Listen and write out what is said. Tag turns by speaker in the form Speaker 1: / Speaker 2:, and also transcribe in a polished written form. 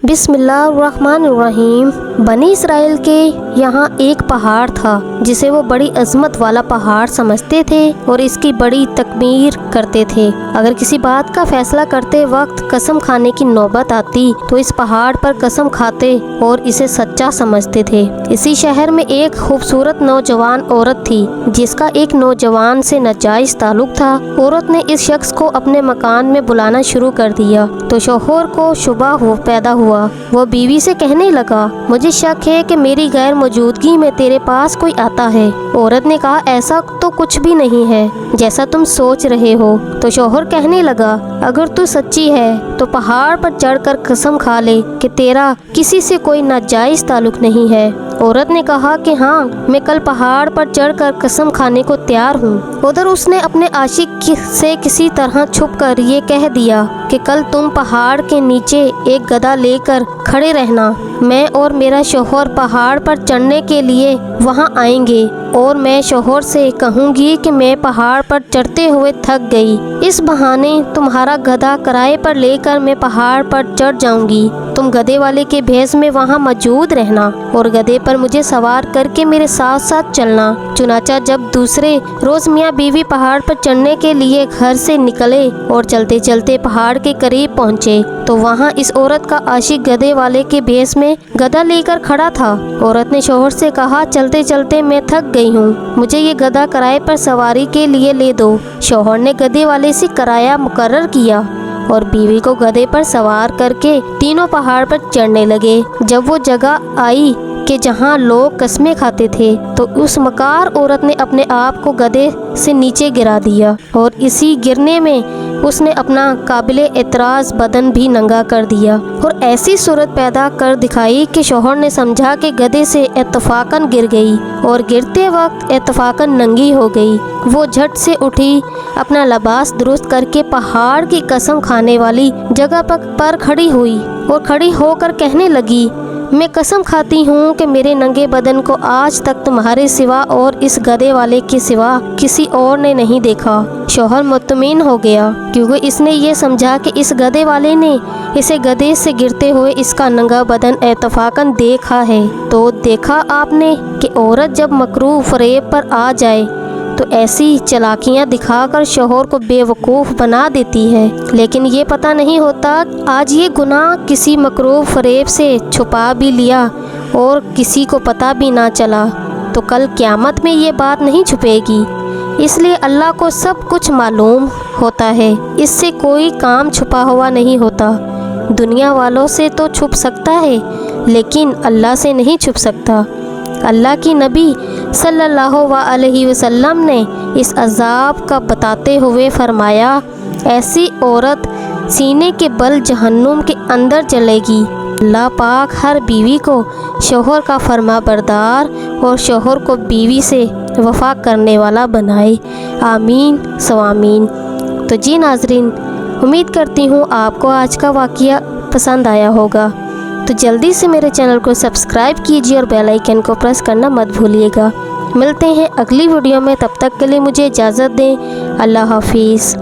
Speaker 1: बिस्मिल्लाहिर्रहमानिर्रहीम। बनी इसराइल के यहाँ एक पहाड़ था जिसे वो बड़ी अजमत वाला पहाड़ समझते थे और इसकी बड़ी तकबीर करते थे। अगर किसी बात का फैसला करते वक्त कसम खाने की नौबत आती तो इस पहाड़ पर कसम खाते और इसे सच्चा समझते थे। इसी शहर में एक खूबसूरत नौजवान औरत थी जिसका एक नौजवान से नाजायज ताल्लुक था। औरत ने इस शख्स को अपने मकान में बुलाना शुरू कर दिया तो शौहर को शुबा पैदा हुआ। वो बीवी से कहने लगा, मुझे शक है कि मेरी गैर मौजूदगी में तेरे पास कोई आता है। औरत ने कहा, ऐसा तो कुछ भी नहीं है जैसा तुम सोच रहे हो। तो शौहर कहने लगा, अगर तू सच्ची है तो पहाड़ पर चढ़कर कसम खा ले कि तेरा किसी से कोई नाजायज ताल्लुक नहीं है। औरत ने कहा कि हाँ, मैं कल पहाड़ पर चढ़कर कसम खाने को तैयार हूँ। उधर उसने अपने आशिक से किसी तरह छुप कर ये कह दिया कि कल तुम पहाड़ के नीचे एक गधा लेकर खड़े रहना। मैं और मेरा शौहर पहाड़ पर चढ़ने के लिए वहाँ आएंगे और मैं शौहर से कहूँगी कि मैं पहाड़ पर चढ़ते हुए थक गई। इस बहाने तुम्हारा गधा किराए पर लेकर मैं पहाड़ पर चढ़ जाऊँगी। तुम गधे वाले के भेष में वहाँ मौजूद रहना और गधे पर मुझे सवार करके मेरे साथ साथ चलना। चुनाचा जब दूसरे रोज मियाँ बीवी पहाड़ पर चढ़ने के लिए घर से निकले और चलते चलते पहाड़ के करीब पहुँचे तो वहाँ इस औरत का आशिक गधे वाले के भेष में गधा लेकर खड़ा था। औरत ने शौहर से कहा, चलते चलते मैं थक गई हूँ, मुझे ये गधा किराए पर सवारी के लिए ले दो। शौहर ने गधे वाले से किराया मुकर्रर किया और बीवी को गधे पर सवार करके तीनों पहाड़ पर चढ़ने लगे। जब वो जगह आई कि जहाँ लोग कस्में खाते थे तो उस मकार औरत ने अपने आप को गधे से नीचे गिरा दिया और इसी गिरने में उसने अपना काबिले एतराज़ बदन भी नंगा कर दिया और ऐसी सूरत पैदा कर दिखाई कि शौहर ने समझा कि गधे से इत्तफाकन गिर गई और गिरते वक्त इत्तफाकन नंगी हो गई। वो झट से उठी, अपना लिबास दुरुस्त करके पहाड़ की कसम खाने वाली जगह पर खड़ी हुई और खड़ी होकर कहने लगी, मैं कसम खाती हूँ कि मेरे नंगे बदन को आज तक तुम्हारे सिवा और इस गधे वाले के सिवा किसी और ने नहीं देखा। शौहर मुतमिन हो गया क्योंकि इसने ये समझा कि इस गधे वाले ने इसे गधे से गिरते हुए इसका नंगा बदन इत्तफाकन देखा है। तो देखा आपने कि औरत जब मकरूह फरेब पर आ जाए तो ऐसी चालाकियाँ दिखाकर शौहर को बेवकूफ़ बना देती है, लेकिन ये पता नहीं होता आज ये गुनाह किसी मकरूह फरेब से छुपा भी लिया और किसी को पता भी ना चला तो कल क़यामत में ये बात नहीं छुपेगी। इसलिए अल्लाह को सब कुछ मालूम होता है, इससे कोई काम छुपा हुआ नहीं होता। दुनिया वालों से तो छुप सकता है लेकिन अल्लाह से नहीं छुप सकता। अल्लाह की नबी सल्लल्लाहु अलैहि वसल्लम ने इस अज़ाब का बताते हुए फरमाया, ऐसी औरत सीने के बल जहन्नुम के अंदर जलेगी। अल्लाह पाक हर बीवी को शौहर का फरमा बरदार और शौहर को बीवी से वफ़ा करने वाला बनाए। आमीन सवामीन। तो जी नाज़रीन, उम्मीद करती हूँ आपको आज का वाक़या पसंद आया होगा। तो जल्दी से मेरे चैनल को सब्सक्राइब कीजिए और बेल आइकन को प्रेस करना मत भूलिएगा। मिलते हैं अगली वीडियो में, तब तक के लिए मुझे इजाज़त दें। अल्लाह हाफिज़।